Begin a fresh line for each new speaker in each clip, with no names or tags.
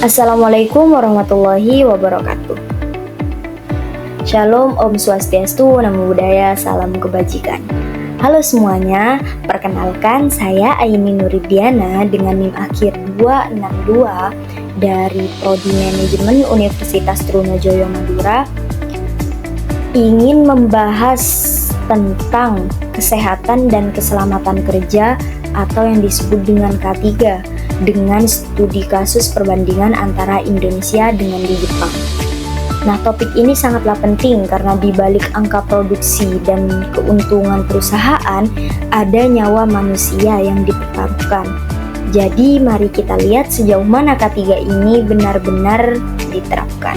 Assalamualaikum warahmatullahi wabarakatuh. Shalom, Om Swastiastu, Namo Buddhaya, salam kebajikan. Halo semuanya, perkenalkan saya Aini Nuridiana dengan NIM akhir 262 dari Prodi Manajemen Universitas Trunojoyo Madura. Ingin membahas tentang kesehatan dan keselamatan kerja atau yang disebut dengan K3 dengan studi kasus perbandingan antara Indonesia dengan di Jepang. Nah, topik ini sangatlah penting karena di balik angka produksi dan keuntungan perusahaan ada nyawa manusia yang dipertaruhkan. Jadi mari kita lihat sejauh mana K3 ini benar-benar diterapkan.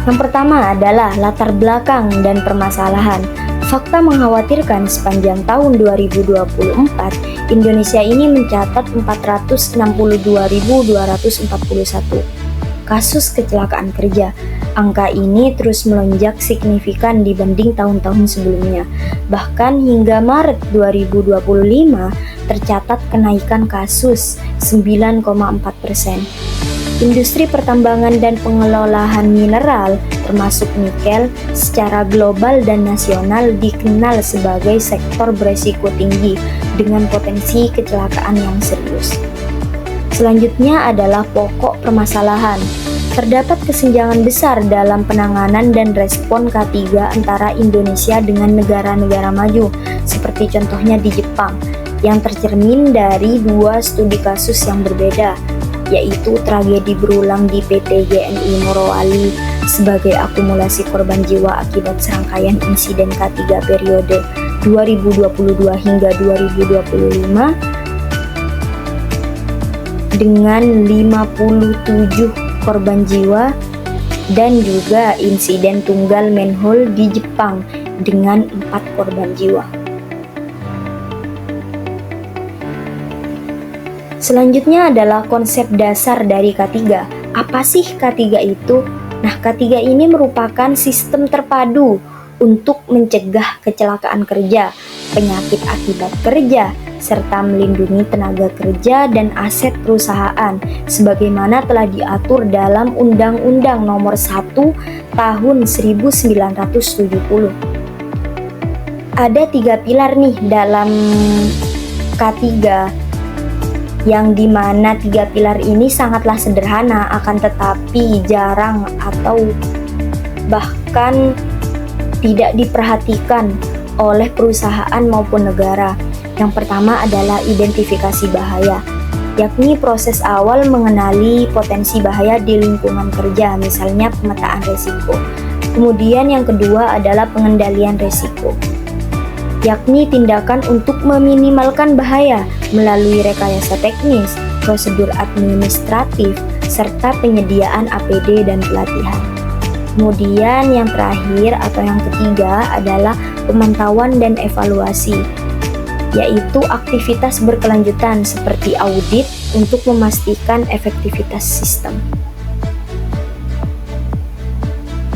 Yang pertama adalah latar belakang dan permasalahan. Fakta mengkhawatirkan sepanjang tahun 2024, Indonesia ini mencatat 462.241 kasus kecelakaan kerja. Angka ini terus melonjak signifikan dibanding tahun-tahun sebelumnya. Bahkan hingga Maret 2025 tercatat kenaikan kasus 9,4%. Industri pertambangan dan pengelolaan mineral, termasuk nikel, secara global dan nasional dikenal sebagai sektor beresiko tinggi dengan potensi kecelakaan yang serius. Selanjutnya adalah pokok permasalahan. Terdapat kesenjangan besar dalam penanganan dan respon K3 antara Indonesia dengan negara-negara maju, seperti contohnya di Jepang, yang tercermin dari dua studi kasus yang berbeda, yaitu tragedi berulang di PT GNI Morowali sebagai akumulasi korban jiwa akibat serangkaian insiden K3 periode 2022 hingga 2025 dengan 57 korban jiwa, dan juga insiden tunggal manhole di Jepang dengan 4 korban jiwa. Selanjutnya adalah konsep dasar dari K3. Apa sih K3 itu? Nah, K3 ini merupakan sistem terpadu untuk mencegah kecelakaan kerja, penyakit akibat kerja, serta melindungi tenaga kerja dan aset perusahaan sebagaimana telah diatur dalam Undang-Undang Nomor 1 Tahun 1970. Ada 3 pilar nih dalam K3, yang dimana 3 pilar ini sangatlah sederhana, akan tetapi jarang atau bahkan tidak diperhatikan oleh perusahaan maupun negara. Yang pertama adalah identifikasi bahaya, yakni proses awal mengenali potensi bahaya di lingkungan kerja, misalnya pemetaan risiko. Kemudian yang kedua adalah pengendalian risiko, yakni tindakan untuk meminimalkan bahaya melalui rekayasa teknis, prosedur administratif, serta penyediaan APD dan pelatihan. Kemudian yang terakhir atau yang ketiga adalah pemantauan dan evaluasi, yaitu aktivitas berkelanjutan seperti audit untuk memastikan efektivitas sistem.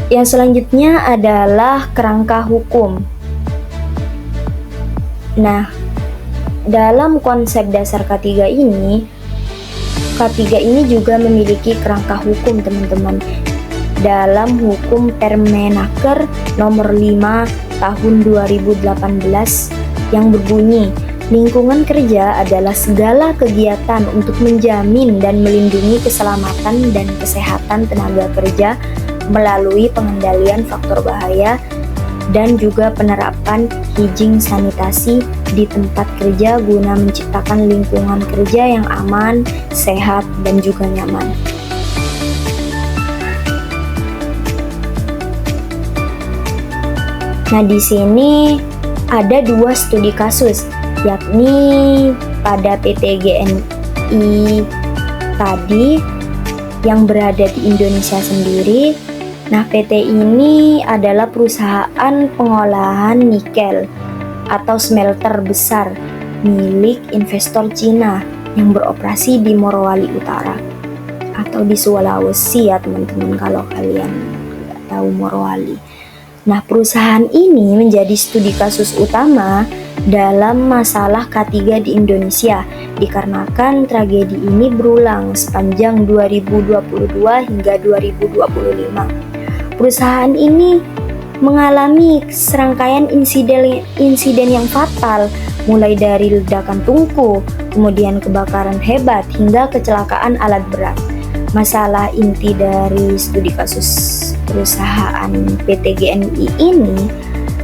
Yang selanjutnya adalah kerangka hukum. Nah, dalam konsep dasar K3 ini, K3 ini juga memiliki kerangka hukum, teman-teman. Dalam hukum Permenaker nomor 5 tahun 2018 yang berbunyi, lingkungan kerja adalah segala kegiatan untuk menjamin dan melindungi keselamatan dan kesehatan tenaga kerja melalui pengendalian faktor bahaya dan juga penerapan hygiene sanitasi di tempat kerja guna menciptakan lingkungan kerja yang aman, sehat, dan juga nyaman. Nah, di sini ada 2 studi kasus, yakni pada PT GNI tadi yang berada di Indonesia sendiri. Nah, PT ini adalah perusahaan pengolahan nikel atau smelter besar milik investor Cina yang beroperasi di Morowali Utara atau di Sulawesi ya teman-teman, kalau kalian nggak tahu Morowali. Nah, perusahaan ini menjadi studi kasus utama dalam masalah K3 di Indonesia, dikarenakan tragedi ini berulang sepanjang 2022 hingga 2025. Perusahaan ini mengalami serangkaian insiden yang fatal, mulai dari ledakan tungku, kemudian kebakaran hebat, hingga kecelakaan alat berat. Masalah inti dari studi kasus perusahaan PT GNI ini,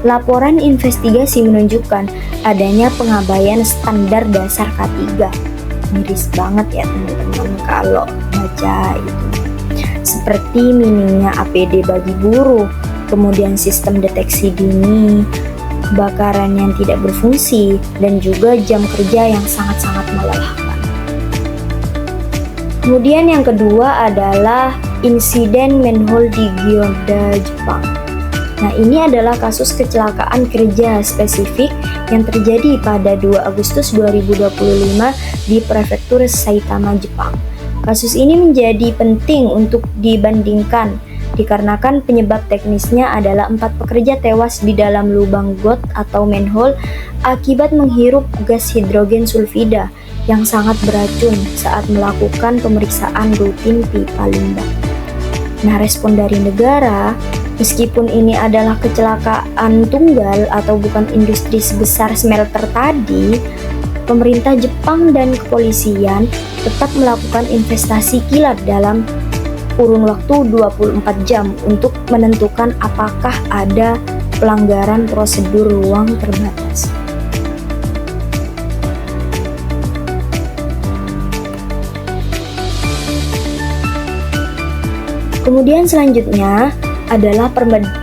laporan investigasi menunjukkan adanya pengabaian standar dasar K3. Miris banget ya teman-teman kalau baca itu. Seperti minimnya APD bagi buruh, kemudian sistem deteksi dini, kebakaran yang tidak berfungsi, dan juga jam kerja yang sangat-sangat melelahkan. Kemudian yang kedua adalah insiden manhole di Gyoda, Jepang. Nah, ini adalah kasus kecelakaan kerja spesifik yang terjadi pada 2 Agustus 2025 di prefektur Saitama, Jepang. Kasus ini menjadi penting untuk dibandingkan dikarenakan penyebab teknisnya adalah 4 pekerja tewas di dalam lubang got atau manhole akibat menghirup gas hidrogen sulfida yang sangat beracun saat melakukan pemeriksaan rutin pipa limbah. Nah, respon dari negara, meskipun ini adalah kecelakaan tunggal atau bukan industri sebesar smelter tadi, pemerintah Jepang dan kepolisian tetap melakukan investasi kilat dalam kurun waktu 24 jam untuk menentukan apakah ada pelanggaran prosedur ruang terbatas. Kemudian selanjutnya adalah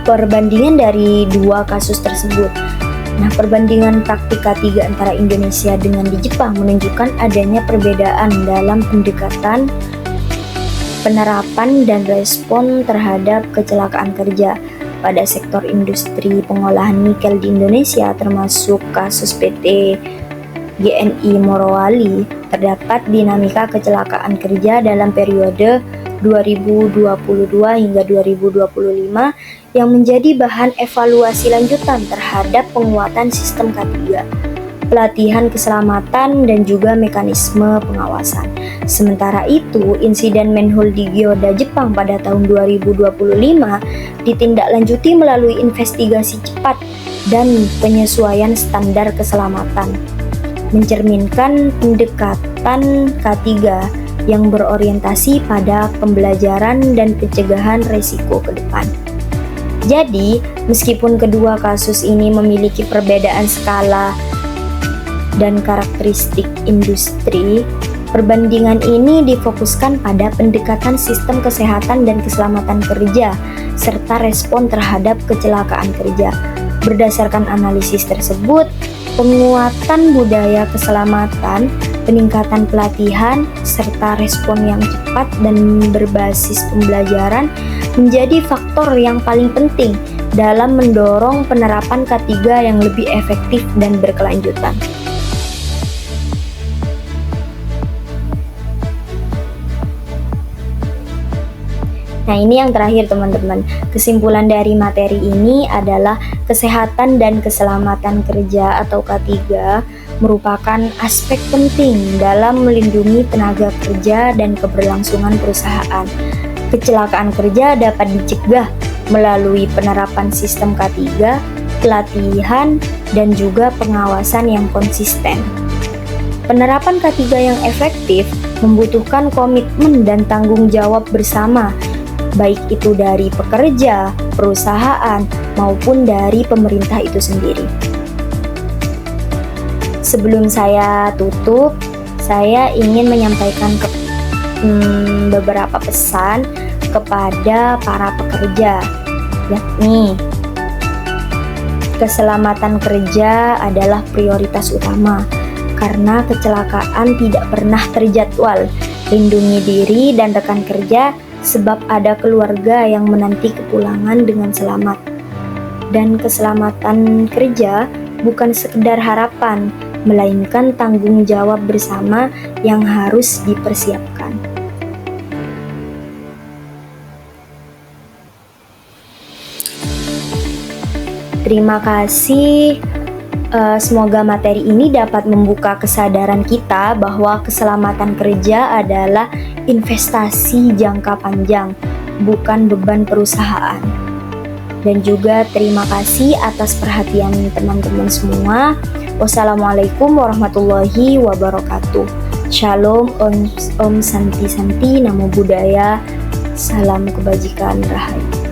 perbandingan dari 2 kasus tersebut. Nah, perbandingan praktik K3 antara Indonesia dengan di Jepang menunjukkan adanya perbedaan dalam pendekatan, penerapan, dan respon terhadap kecelakaan kerja pada sektor industri pengolahan nikel di Indonesia, termasuk kasus PT GNI Morowali. Terdapat dinamika kecelakaan kerja dalam periode 2022 hingga 2025 yang menjadi bahan evaluasi lanjutan terhadap penguatan sistem K3, pelatihan keselamatan, dan juga mekanisme pengawasan. Sementara itu, insiden manhole di Gyoda, Jepang pada tahun 2025 ditindaklanjuti melalui investigasi cepat dan penyesuaian standar keselamatan, mencerminkan pendekatan K3 yang berorientasi pada pembelajaran dan pencegahan risiko ke depan. Jadi, meskipun kedua kasus ini memiliki perbedaan skala dan karakteristik industri, perbandingan ini difokuskan pada pendekatan sistem kesehatan dan keselamatan kerja serta respon terhadap kecelakaan kerja. Berdasarkan analisis tersebut, penguatan budaya keselamatan, peningkatan pelatihan, serta respon yang cepat dan berbasis pembelajaran menjadi faktor yang paling penting dalam mendorong penerapan K3 yang lebih efektif dan berkelanjutan. Nah, ini yang terakhir teman-teman. Kesimpulan dari materi ini adalah kesehatan dan keselamatan kerja atau K3 merupakan aspek penting dalam melindungi tenaga kerja dan keberlangsungan perusahaan. Kecelakaan kerja dapat dicegah melalui penerapan sistem K3, pelatihan, dan juga pengawasan yang konsisten. Penerapan K3 yang efektif membutuhkan komitmen dan tanggung jawab bersama, baik itu dari pekerja, perusahaan, maupun dari pemerintah itu sendiri. Sebelum saya tutup, saya ingin menyampaikan beberapa pesan kepada para pekerja, yakni keselamatan kerja adalah prioritas utama karena kecelakaan tidak pernah terjadwal. Lindungi diri dan rekan kerja sebab ada keluarga yang menanti kepulangan dengan selamat. Dan keselamatan kerja bukan sekedar harapan, melainkan tanggung jawab bersama yang harus dipersiapkan. Terima kasih Semoga materi ini dapat membuka kesadaran kita bahwa keselamatan kerja adalah investasi jangka panjang, bukan beban perusahaan. Dan juga terima kasih atas perhatian teman-teman semua. Wassalamualaikum warahmatullahi wabarakatuh. Shalom, Om Santi Santi, Namo Buddhaya, salam kebajikan, rahayu.